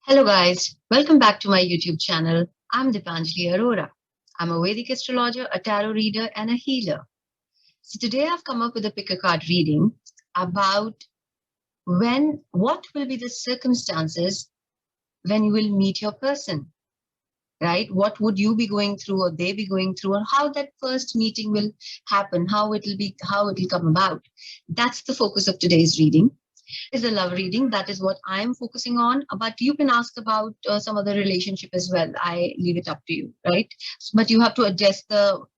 Hello guys, welcome back to my YouTube channel. I'm Dipanjali Arora. I'm a Vedic astrologer, a tarot reader, and a healer. So today I've come up with a pick a card reading about what will be the circumstances when you will meet your person, right? What would you be going through or they be going through, or how that first meeting will happen, how it'll come about. That's the focus of today's reading. Is a love reading. That is what I am focusing on. But you can ask about some other relationship as well. I leave it up to you, right? But you have to adjust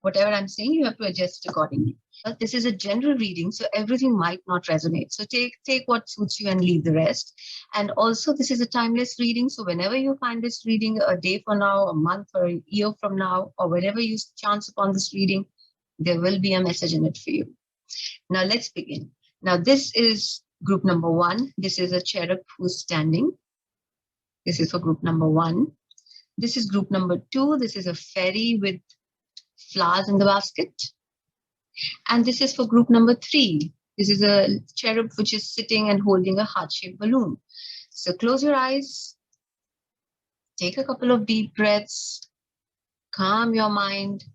whatever I'm saying. You have to adjust it accordingly. But this is a general reading, so everything might not resonate. So take what suits you and leave the rest. And also, this is a timeless reading. So whenever you find this reading, a day from now, a month, or a year from now, or whenever you chance upon this reading, there will be a message in it for you. Now let's begin. Now this is group number one. This is a cherub who's standing. This is for group number one. This is group number two. This is a fairy with flowers in the basket. And this is for group number three. This is a cherub which is sitting and holding a heart-shaped balloon. So close your eyes. Take a couple of deep breaths. Calm your mind.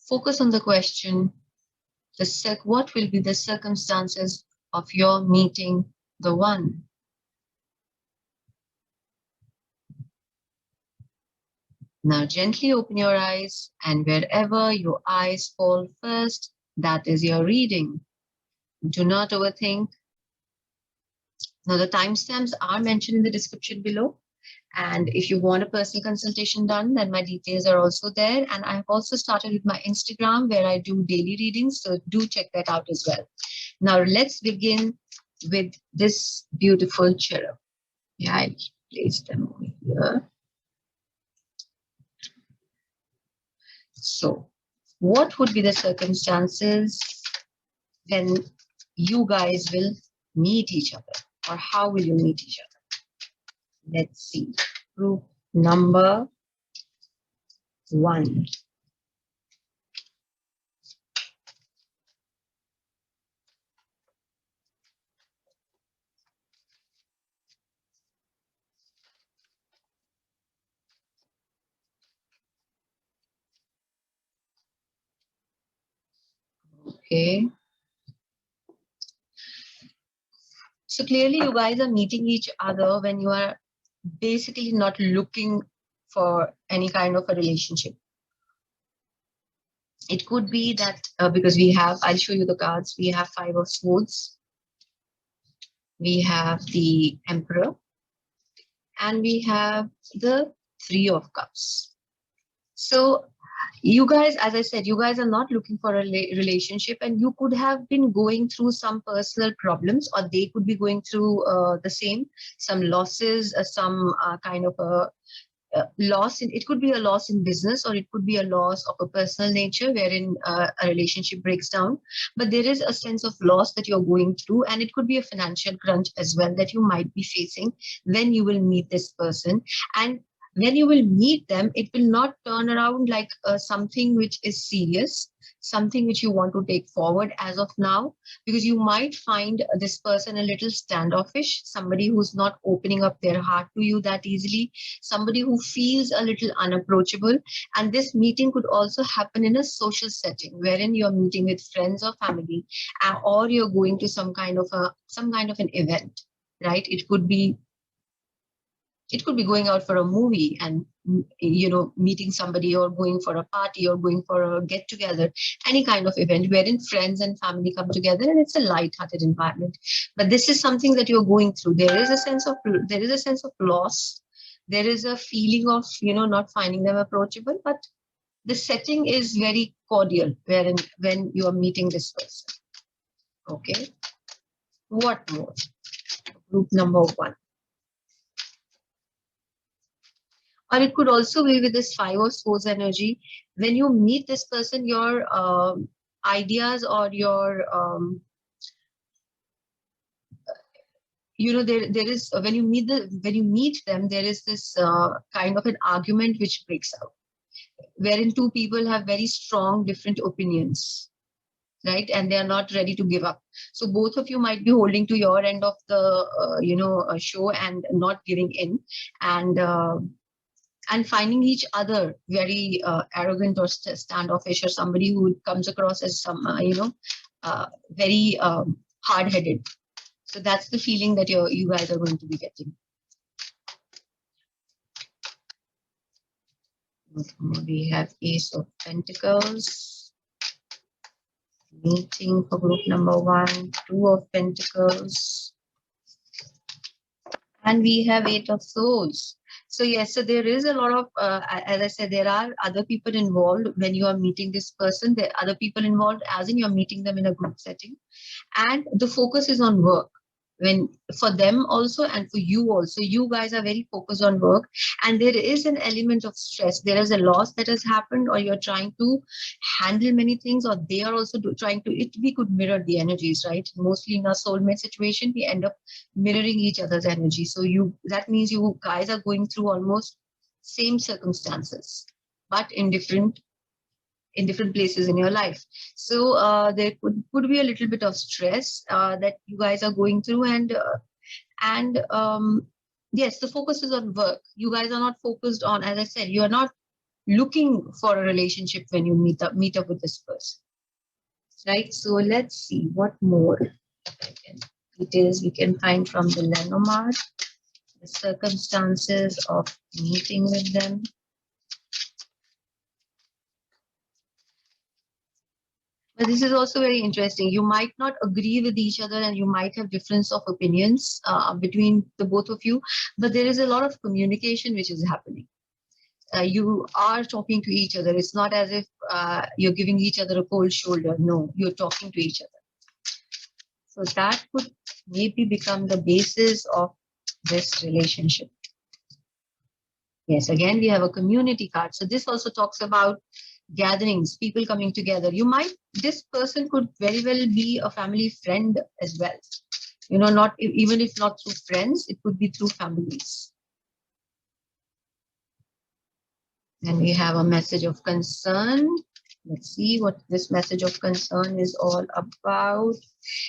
Focus on the question. What will be the circumstances of your meeting the one? Now gently open your eyes, and wherever your eyes fall first, that is your reading. Do not overthink. Now the timestamps are mentioned in the description below. And if you want a personal consultation done, then my details are also there. And I've also started with my Instagram where I do daily readings. So do check that out as well. Now let's begin with this beautiful cherub. Yeah, I'll place them over here. So what would be the circumstances when you guys will meet each other, or how will you meet each other? Let's see. Group number one. Okay. So clearly you guys are meeting each other when you are basically not looking for any kind of a relationship. It could be that because I'll show you the cards. We have 5 of swords. We have the emperor. And we have the 3 of cups. So you guys, as I said, you guys are not looking for a relationship, and you could have been going through some personal problems, or they could be going through some losses, some kind of a loss. It could be a loss in business, or it could be a loss of a personal nature wherein a relationship breaks down. But there is a sense of loss that you're going through, and it could be a financial crunch as well that you might be facing when you will meet this person. And when you will meet them, it will not turn around like something which is serious, something which you want to take forward as of now, because you might find this person a little standoffish, somebody who's not opening up their heart to you that easily, somebody who feels a little unapproachable. And this meeting could also happen in a social setting wherein you're meeting with friends or family, or you're going to some kind of an event, right? It could be going out for a movie and meeting somebody, or going for a party, or going for a get together, any kind of event wherein friends and family come together, and it's a light-hearted environment. But this is something that you're going through. There is a sense of loss. There is a feeling of not finding them approachable, but the setting is very cordial when you are meeting this person. Okay, what more? Group number one. Or it could also be with this 5 of swords energy. When you meet this person, your ideas, or your there is when you meet them, there is this kind of an argument which breaks out, wherein two people have very strong different opinions. right? And they are not ready to give up. So both of you might be holding to your end of the show and not giving in, and finding each other very arrogant or standoffish, or somebody who comes across as some very hard-headed. So that's the feeling that you guys are going to be getting. We have Ace of Pentacles, meeting for group number 1, 2 of Pentacles, and we have 8 of Swords. So yes, so there is a lot of, as I said, there are other people involved when you are meeting this person. There are other people involved, as in you're meeting them in a group setting, and the focus is on work. When for them also, and for you also, you guys are very focused on work, and there is an element of stress. There is a loss that has happened, or you're trying to handle many things, or they are also trying to, we could mirror the energies, right? Mostly in a soulmate situation, we end up mirroring each other's energy. So that means you guys are going through almost same circumstances, but in different places in your life. So there could be a little bit of stress that you guys are going through, and yes, the focus is on work. You guys are not focused on, as I said, you are not looking for a relationship when you meet up with this person, right? So let's see what more details we can find from the Lenormand, the circumstances of meeting with them. But this is also very interesting. You might not agree with each other, and you might have difference of opinions between the both of you, but there is a lot of communication which is happening. You are talking to each other. It's not as if you're giving each other a cold shoulder. No, you're talking to each other. So that could maybe become the basis of this relationship. Yes, again, we have a community card. So this also talks about gatherings, people coming together. This person could very well be a family friend as well. Not even if not through friends, it could be through families. And we have a message of concern. Let's see what this message of concern is all about.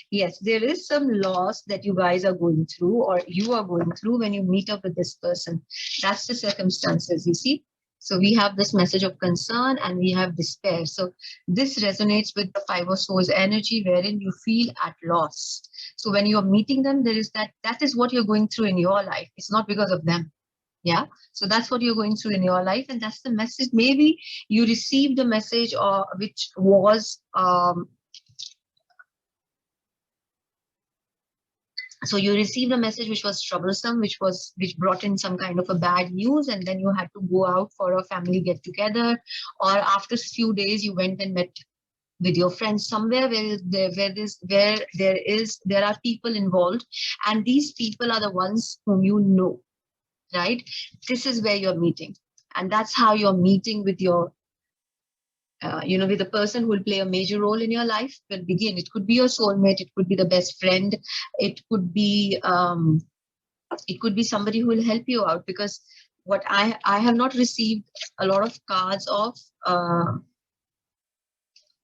Yes, there is some loss that you guys are going through, or you are going through when you meet up with this person. That's the circumstances, you see. So we have this message of concern, and we have despair. So this resonates with the 5 of Swords energy, wherein you feel at loss. So when you are meeting them, there is that is what you're going through in your life. It's not because of them. Yeah, so that's what you're going through in your life, and that's the message. Maybe you received a message which was so you received a message which was troublesome, which brought in some kind of a bad news, and then you had to go out for a family get together, or after a few days you went and met with your friends somewhere where there are people involved, and these people are the ones whom you know. Right? This is where you're meeting. And that's how you're meeting with your, with the person who will play a major role in your life will begin. It could be your soulmate. It could be the best friend. It could be somebody who will help you out, because what I have not received a lot of cards of,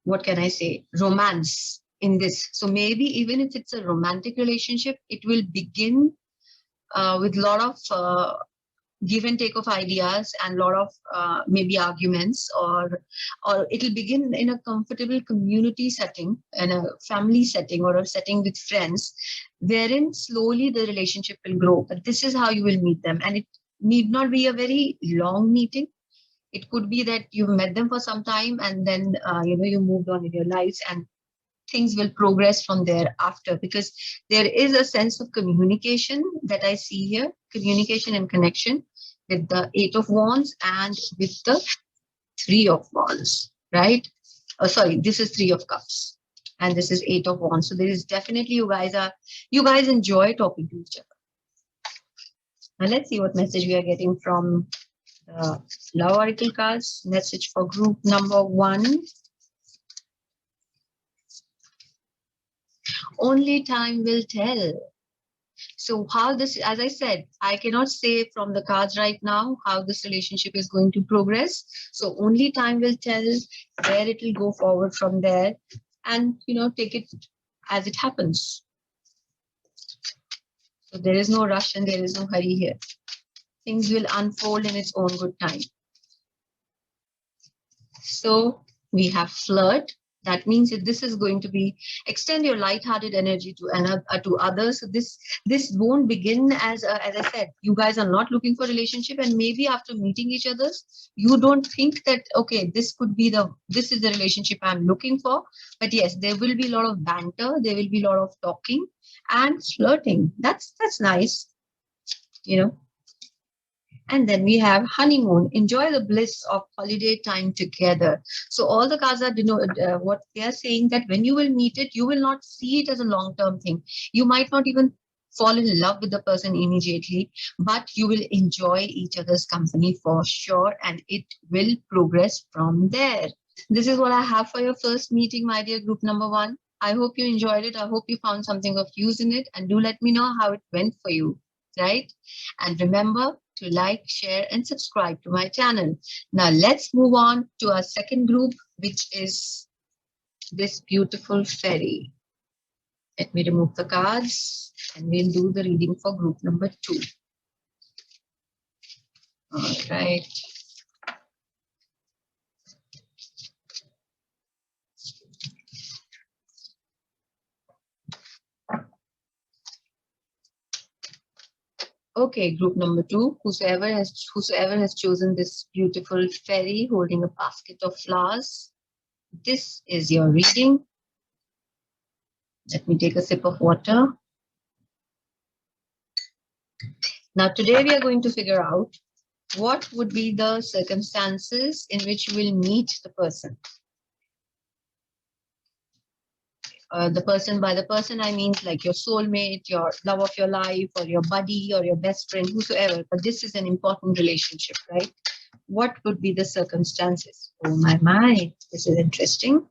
what can I say, romance in this. So maybe even if it's a romantic relationship, it will begin with a lot of give and take of ideas, and a lot of maybe arguments, or it'll begin in a comfortable community setting, in a family setting, or a setting with friends, wherein slowly the relationship will grow. But this is how you will meet them, and it need not be a very long meeting. It could be that you've met them for some time, and then you moved on in your lives, and things will progress from there after, because there is a sense of communication that I see here, communication and connection with the 8 of Wands and with the 3 of Wands, right? Oh, sorry, this is 3 of Cups and this is 8 of Wands. So there is definitely, you guys enjoy talking to each other. Now let's see what message we are getting from the Love Oracle cards. Message for group number 1. Only time will tell. So how this, as I said, I cannot say from the cards right now how this relationship is going to progress. So only time will tell where it will go forward from there. and, take it as it happens. So there is no rush and there is no hurry here. Things will unfold in its own good time. So we have flirt. That means that this is going to be extend your light-hearted energy to others. So this won't begin as I said, you guys are not looking for a relationship, and maybe after meeting each other, you don't think that okay, this is the relationship I'm looking for. But yes, there will be a lot of banter, there will be a lot of talking and flirting. That's nice, And then we have honeymoon. Enjoy the bliss of holiday time together. So all the cards are what they are saying, that when you will meet it, you will not see it as a long-term thing. You might not even fall in love with the person immediately, but you will enjoy each other's company for sure, and it will progress from there. This is what I have for your first meeting, my dear group number 1. I hope you enjoyed it. I hope you found something of use in it, and do let me know how it went for you, right? And remember to like, share, and subscribe to my channel. Now let's move on to our second group, which is this beautiful fairy. Let me remove the cards and we'll do the reading for group number 2. All right. Okay, group number 2, whosoever has chosen this beautiful fairy holding a basket of flowers, this is your reading. Let me take a sip of water. Now today we are going to figure out what would be the circumstances in which you will meet the person. By the person, I mean like your soulmate, your love of your life, or your buddy, or your best friend, whosoever. But this is an important relationship, right? What would be the circumstances? Oh my, this is interesting.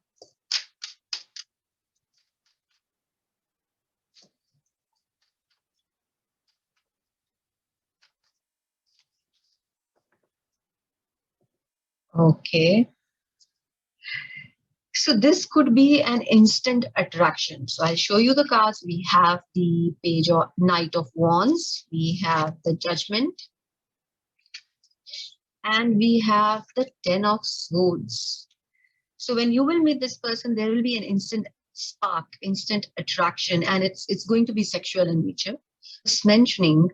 Okay. So this could be an instant attraction. So I'll show you the cards. We have the page of Knight of Wands. We have the Judgment. And we have the 10 of Swords. So when you will meet this person, there will be an instant spark, instant attraction, and it's going to be sexual in nature. Just mentioning,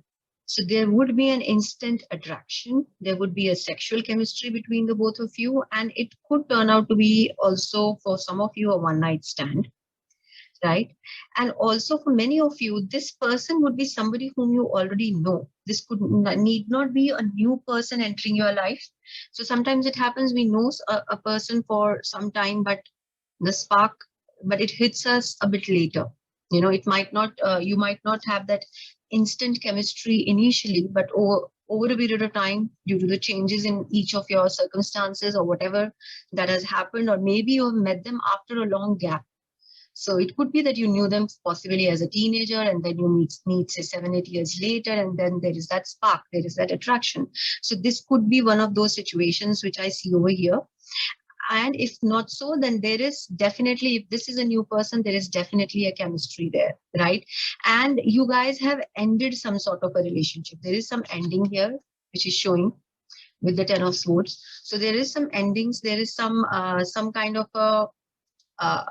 so there would be an instant attraction. There would be a sexual chemistry between the both of you, and it could turn out to be also for some of you a one-night stand, right? And also for many of you, this person would be somebody whom you already know. This need not be a new person entering your life. So sometimes it happens, we know a person for some time, but the spark, but it hits us a bit later. It might not, you might not have that instant chemistry initially, but over a period of time, due to the changes in each of your circumstances or whatever that has happened, or maybe you've met them after a long gap. So it could be that you knew them possibly as a teenager, and then you meet say 7-8 years later, and then there is that spark, there is that attraction. So this could be one of those situations which I see over here. And if not so, then there is definitely, if this is a new person, there is definitely a chemistry there, right? And you guys have ended some sort of a relationship. There is some ending here, which is showing with the 10 of Swords. So there is some endings. There is some kind of a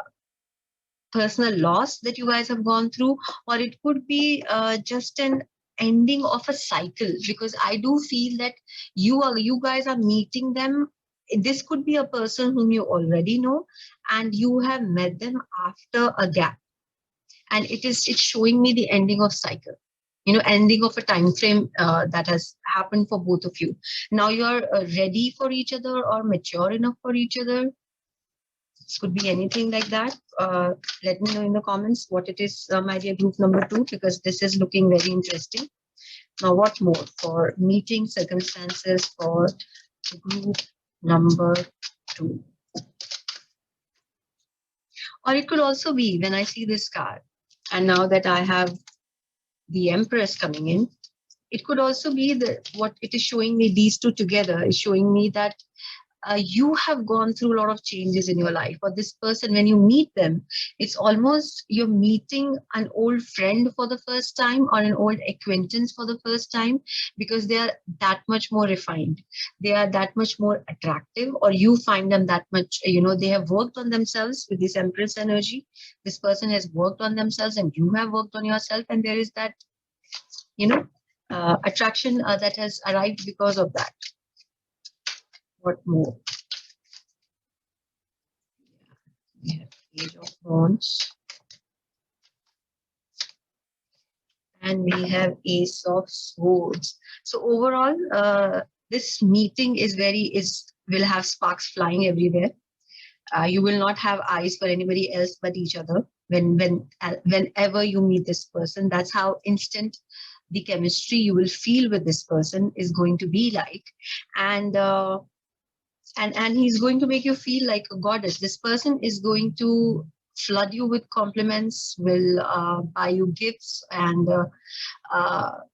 personal loss that you guys have gone through, or it could be just an ending of a cycle, because I do feel that you guys are meeting them. This could be a person whom you already know, and you have met them after a gap, and it's showing me the ending of cycle, ending of a time frame that has happened for both of you. Now you're ready for each other or mature enough for each other. This could be anything like that. Let me know in the comments what it is, my dear group number 2, because this is looking very interesting. Now, what more for meeting circumstances for group number 2? Or it could also be when I see this card, and now that I have the Empress coming in, it could also be that what it is showing me, these two together is showing me that you have gone through a lot of changes in your life, or this person, when you meet them, it's almost you're meeting an old friend for the first time, or an old acquaintance for the first time, because they are that much more refined, they are that much more attractive, or you find them that much, they have worked on themselves with this Empress energy. This person has worked on themselves and you have worked on yourself, and there is that, attraction that has arrived because of that. What more? We have Page of Wands, and we have Ace of Swords. So overall, this meeting will have sparks flying everywhere. You will not have eyes for anybody else but each other. Whenever you meet this person, that's how instant the chemistry you will feel with this person is going to be like, and he's going to make you feel like a goddess. This person is going to flood you with compliments, will buy you gifts, and will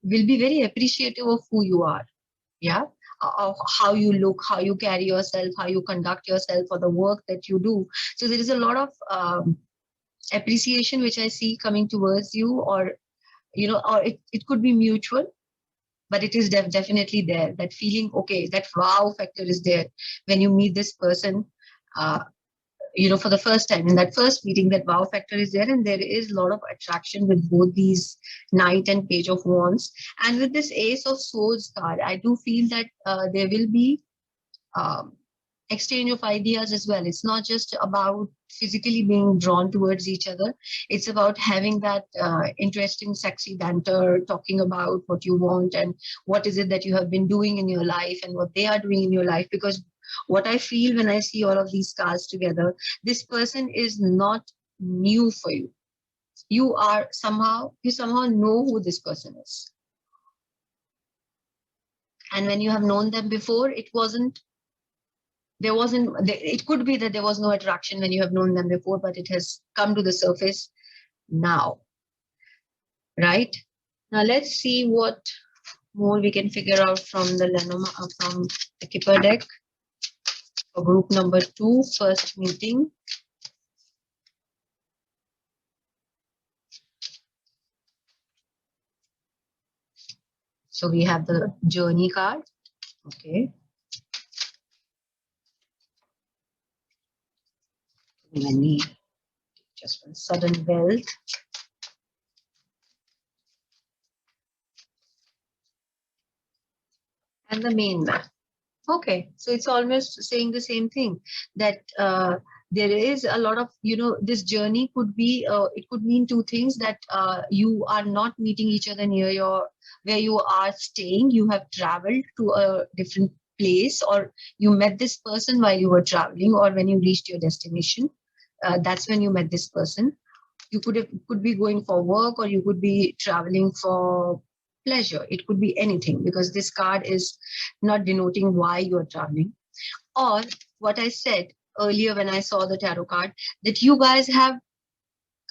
be very appreciative of who you are. Yeah. Of how you look, how you carry yourself, how you conduct yourself, or the work that you do. So there is a lot of appreciation which I see coming towards you, or it could be mutual, but it is definitely there. That feeling, okay, that wow factor is there when you meet this person. For the first time, in that first meeting, that wow factor is there, and there is a lot of attraction with both these Knight and Page of Wands. And with this Ace of Swords card, I do feel that there will be um, exchange of ideas as well. It's not just about physically being drawn towards each other. It's about having that interesting, sexy banter, talking about what you want and what is it that you have been doing in your life and what they are doing in your life. Because what I feel when I see all of these cards together, this person is not new for you. You somehow know who this person is. And when you have known them before, it could be that there was no attraction when you have known them before, but it has come to the surface now. Right? Now let's see what more we can figure out from from the Kipper deck for group number 2, first meeting. So we have the Journey card. Okay. I need just one. Sudden Wealth. And the Main Man. Okay, so it's almost saying the same thing, that there is a lot of, this journey could be, it could mean two things, that you are not meeting each other near where you are staying. You have traveled to a different place, or you met this person while you were traveling, or when you reached your destination. That's when you met this person. You could be going for work, or you could be traveling for pleasure. It could be anything, because this card is not denoting why you are traveling. Or what I said earlier when I saw the tarot card, that you guys have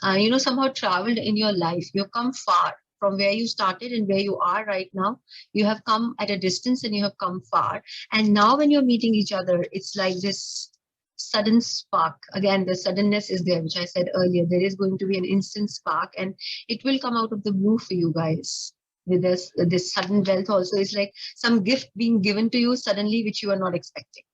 somehow traveled in your life. You've come far from where you started and where you are right now. You have come at a distance and you have come far, and now when you're meeting each other, it's like this sudden spark. Again, the suddenness is there, which I said earlier. There is going to be an instant spark, and it will come out of the blue for you guys. With this sudden wealth also is like some gift being given to you suddenly, which you are not expecting.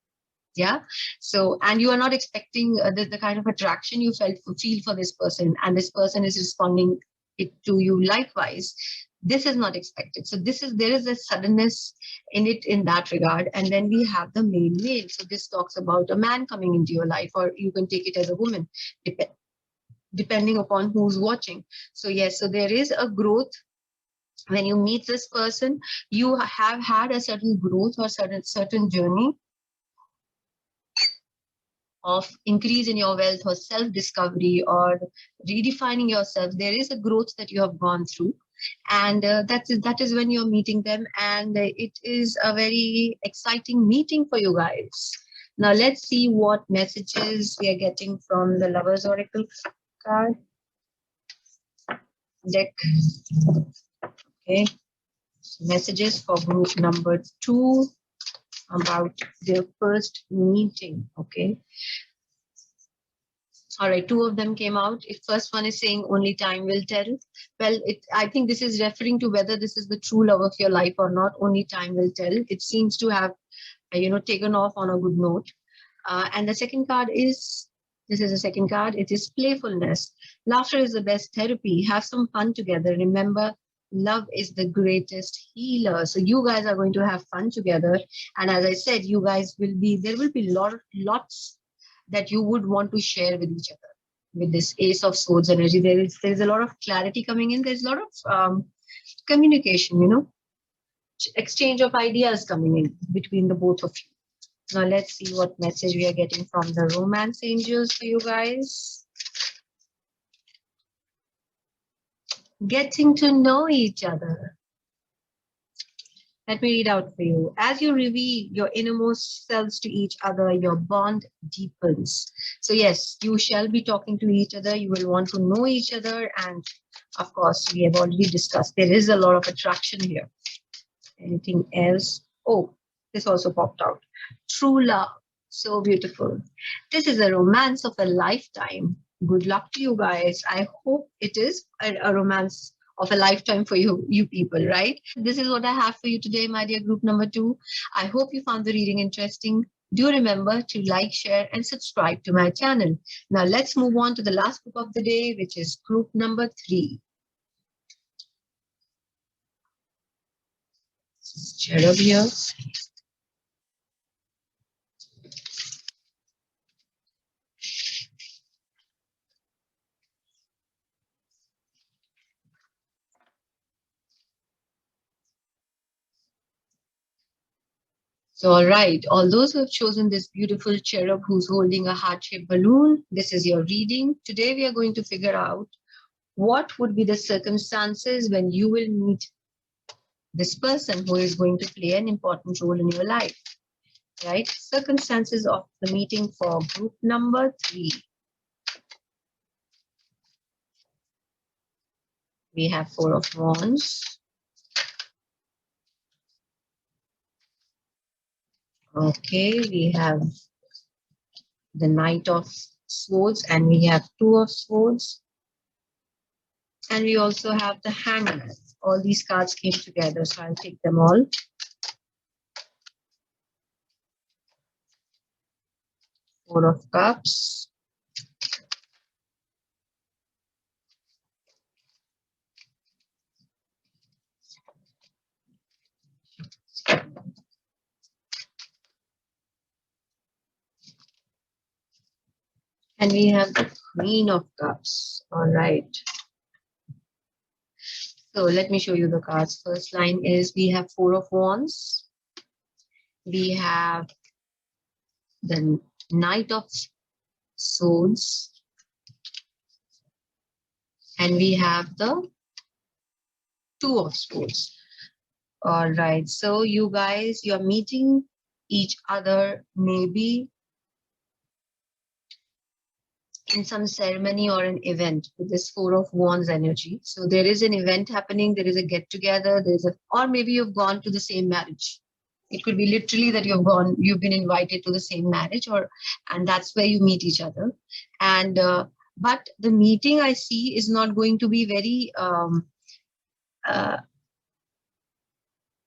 Yeah. So, and you are not expecting the kind of attraction you feel for this person, and this person is responding it to you likewise. This is not expected. So there is a suddenness in it in that regard. And then we have the main male. So this talks about a man coming into your life, or you can take it as a woman, depending upon who's watching. So yes, so there is a growth. When you meet this person, you have had a certain growth or certain journey of increase in your wealth, or self-discovery, or redefining yourself. There is a growth that you have gone through, and that is when you're meeting them, and it is a very exciting meeting for you guys. Now let's see what messages we are getting from the Lovers Oracle card deck. Okay, messages for group number 2. about their first meeting. Okay. All right, two of them came out. First one is saying only time will tell. Well, I think this is referring to whether this is the true love of your life or not. Only time will tell. It seems to have, taken off on a good note. And the second card is, this is the second card. It is playfulness. Laughter is the best therapy. Have some fun together. Remember, love is the greatest healer. So you guys are going to have fun together. And as I said, there will be lots that you would want to share with each other. With this Ace of Swords energy, there's a lot of clarity coming in. There's a lot of communication, exchange of ideas coming in between the both of you. Now let's see what message we are getting from the romance angels for you guys. Getting to know each other. Let me read out for you. As you reveal your innermost selves to each other, your bond deepens. So yes, you shall be talking to each other. You will want to know each other. And of course, we have already discussed, there is a lot of attraction here. Anything else? Oh, this also popped out. True love. So beautiful. This is a romance of a lifetime. Good luck to you guys. I hope it is a romance of a lifetime for you people, right? This is what I have for you today, my dear group number 2. I hope you found the reading interesting. Do remember to like, share, and subscribe to my channel. Now let's move on to the last group of the day, which is group number 3. This is cherub here. So, all right, all those who have chosen this beautiful cherub who's holding a heart-shaped balloon, this is your reading. Today, we are going to figure out what would be the circumstances when you will meet this person who is going to play an important role in your life, right? Circumstances of the meeting for group number 3. We have 4 of Wands. Okay, we have the Knight of Swords and we have 2 of Swords. And we also have the Hangman. All these cards came together, so I'll take them all. Four of Cups. And we have the Queen of Cups. All right. So let me show you the cards. First line is we have 4 of Wands. We have the Knight of Swords. And we have the 2 of Swords. All right. So you guys, you're meeting each other maybe in some ceremony or an event with this 4 of Wands energy. So there is an event happening, there is a get together, or maybe you've gone to the same marriage. It could be literally that you've been invited to the same marriage, and that's where you meet each other. And but the meeting I see is not going to be very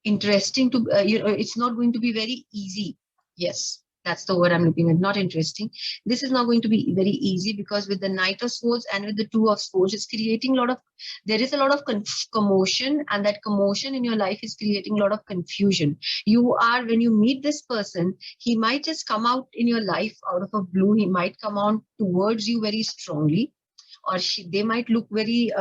interesting to it's not going to be very easy. Yes, that's the word I'm looking at. Not interesting. This is not going to be very easy because with the Knight of Swords and with the 2 of Swords, it's creating there is a lot of commotion, and that commotion in your life is creating a lot of confusion. When you meet this person, he might just come out in your life out of a blue. He might come out towards you very strongly, or they might look very,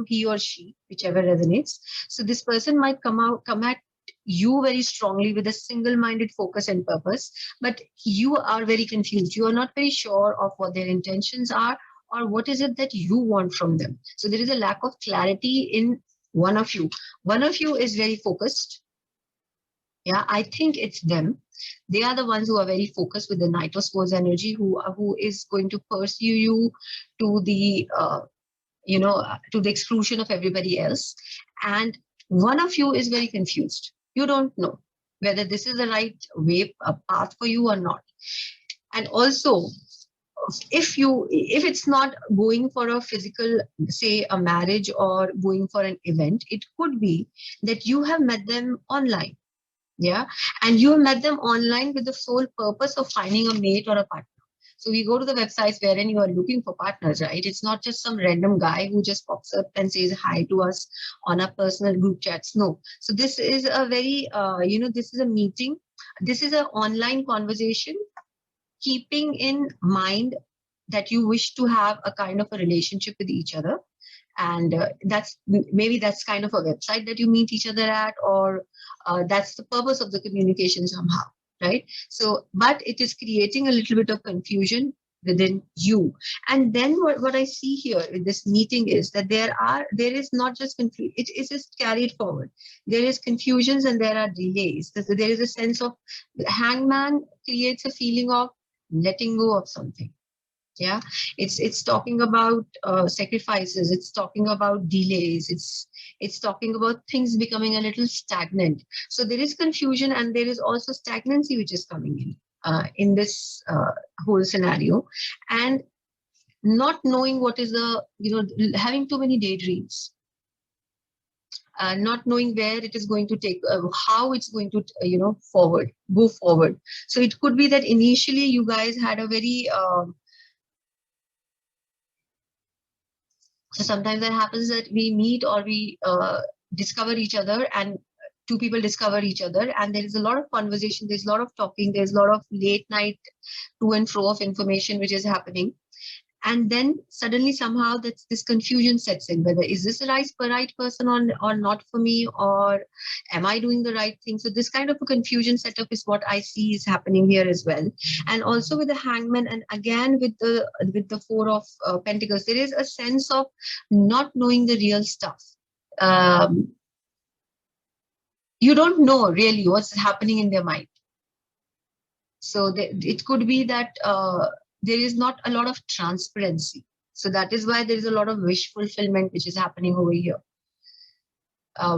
he or she, whichever resonates. So this person might come at you very strongly with a single-minded focus and purpose, but you are very confused. You are not very sure of what their intentions are or what is it that you want from them. So there is a lack of clarity in one of you. One of you is very focused. Yeah, I think it's them. They are the ones who are very focused with the Knight of Swords energy, who is going to pursue you to the to the exclusion of everybody else. And one of you is very confused. You don't know. whether this is the right way, a path for you or not. And also, if it's not going for a physical, say a marriage or going for an event, it could be that you have met them online. Yeah. And you have met them online with the sole purpose of finding a mate or a partner. So we go to the websites wherein you are looking for partners, right? It's not just some random guy who just pops up and says hi to us on our personal group chats. No. So this is a very, this is a meeting. This is an online conversation, keeping in mind that you wish to have a kind of a relationship with each other. And that's kind of a website that you meet each other at, or that's the purpose of the communication somehow, right? So but it is creating a little bit of confusion within you. And then what I see here in this meeting is that there is not just confusion, it is just carried forward. There is confusions and there are delays. There is a sense of, hangman creates a feeling of letting go of something. Yeah. It's talking about sacrifices, it's talking about delays, it's talking about things becoming a little stagnant. So there is confusion and there is also stagnancy which is coming in this whole scenario. And not knowing what is the, having too many daydreams, not knowing where it is going to take, how it's going to, go forward. So it could be that initially you guys had a very so sometimes that happens that we meet or we discover each other, and two people discover each other, and there is a lot of conversation, there's a lot of talking, there's a lot of late night to and fro of information which is happening. And then suddenly somehow this confusion sets in, whether is this the right person or not for me, or am I doing the right thing? So this kind of a confusion setup is what I see is happening here as well. And also with the hangman, and again with the four of pentacles, there is a sense of not knowing the real stuff. You don't know really what's happening in their mind. So it could be that there is not a lot of transparency. So that is why there is a lot of wish fulfillment which is happening over here,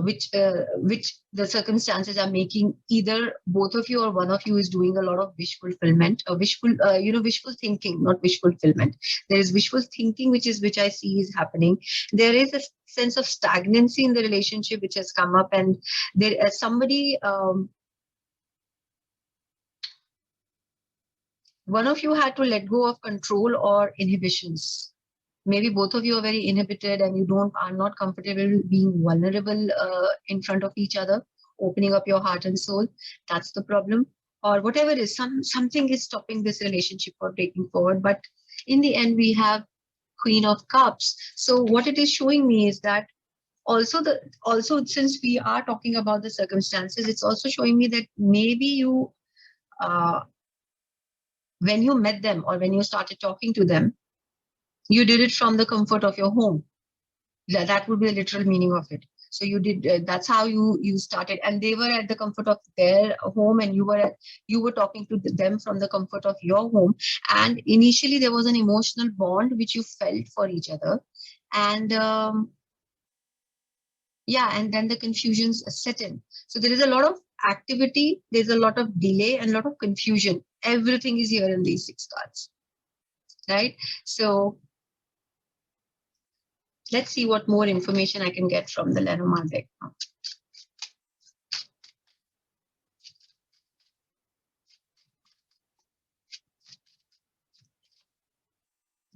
which the circumstances are making either both of you or one of you is doing a lot of wish fulfillment, or wishful thinking, not wish fulfillment. There is wishful thinking, which I see is happening. There is a sense of stagnancy in the relationship which has come up, and there is somebody. One of you had to let go of control or inhibitions. Maybe both of you are very inhibited and you are not comfortable being vulnerable in front of each other, opening up your heart and soul. That's the problem. Or whatever it is, something is stopping this relationship from taking forward. But in the end, we have Queen of Cups. So what it is showing me is that also since we are talking about the circumstances, it's also showing me that maybe you when you met them or when you started talking to them, you did it from the comfort of your home. That would be the literal meaning of it. So you did, that's how you started, and they were at the comfort of their home, and you were talking to them from the comfort of your home. And initially there was an emotional bond which you felt for each other. And and then the confusions set in. So there is a lot of activity, there's a lot of delay and a lot of confusion. Everything is here in these 6 cards, right? So let's see what more information I can get from the Lenormand deck now.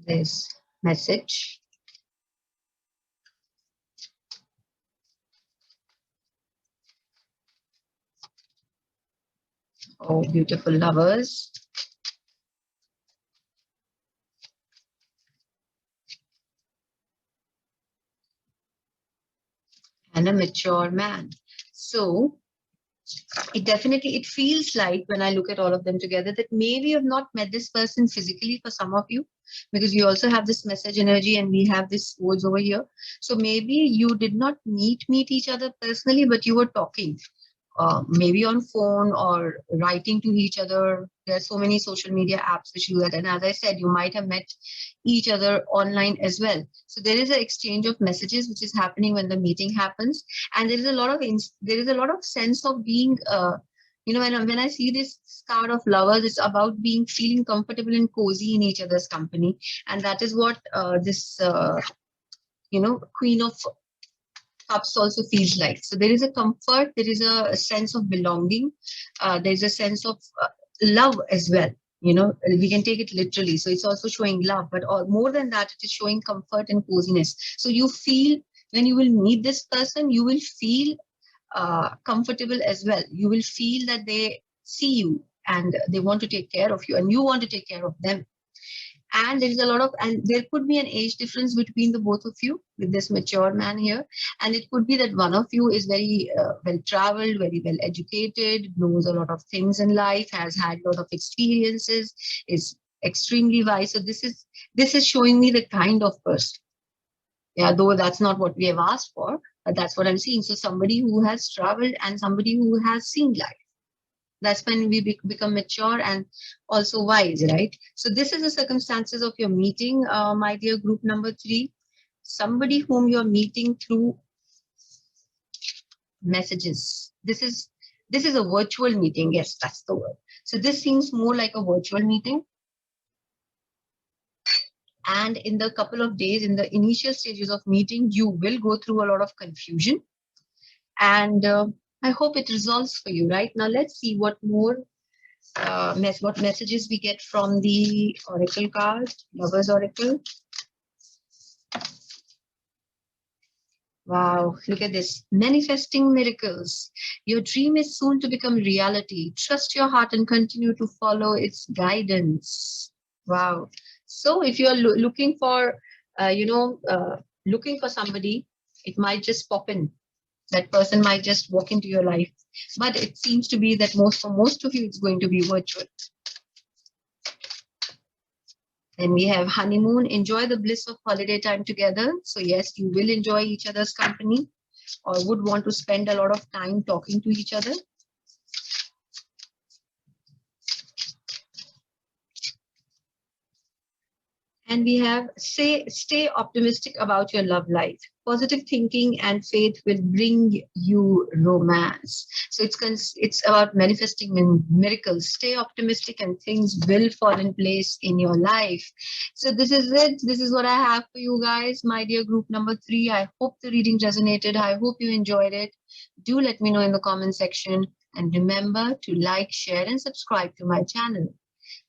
This message. Oh, beautiful lovers. And a mature man. So it feels like when I look at all of them together that maybe you have not met this person physically for some of you, because we also have this message energy and we have this words over here. So maybe you did not meet each other personally, but you were talking. Maybe on phone or writing to each other. There are so many social media apps which do that. And as I said, you might have met each other online as well. So there is an exchange of messages which is happening when the meeting happens. And there is a lot of sense of being You know, when I see this card of lovers, it's about feeling comfortable and cozy in each other's company. And that is what this, Queen of Cups also feels like. So there is a comfort, there is a sense of belonging, there is a sense of love as well. You know, we can take it literally. So it's also showing love, but more than that, it is showing comfort and coziness. So you feel when you will meet this person, you will feel comfortable as well. You will feel that they see you and they want to take care of you, and you want to take care of them. And there is a lot of, and there could be an age difference between the both of you with this mature man here. And it could be that one of you is very well traveled, very well educated, knows a lot of things in life, has had a lot of experiences, is extremely wise. So this is showing me the kind of person. Yeah, though that's not what we have asked for, but that's what I'm seeing. So somebody who has traveled and somebody who has seen life. That's when we become mature and also wise, right? So this is the circumstances of your meeting, my dear group number 3. Somebody whom you're meeting through messages. This is a virtual meeting. Yes, that's the word. So this seems more like a virtual meeting. And in the couple of days, in the initial stages of meeting, you will go through a lot of confusion. And I hope it resolves for you. Right now, let's see what more what messages we get from the oracle card, Lovers Oracle. Wow, look at this. Manifesting miracles. Your dream is soon to become reality. Trust your heart and continue to follow its guidance. Wow. So if you are looking for, looking for somebody, it might just pop in. That person might just walk into your life. But it seems to be that for most of you, it's going to be virtual. Then we have honeymoon. Enjoy the bliss of holiday time together. So yes, you will enjoy each other's company or would want to spend a lot of time talking to each other. And we have stay optimistic about your love life. Positive thinking and faith will bring you romance. So it's about manifesting miracles. Stay optimistic and things will fall in place in your life. So this is it. This is what I have for you guys, my dear group number 3. I hope the reading resonated. I hope you enjoyed it. Do let me know in the comment section. And remember to like, share, and subscribe to my channel.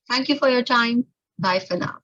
Thank you for your time. Bye for now.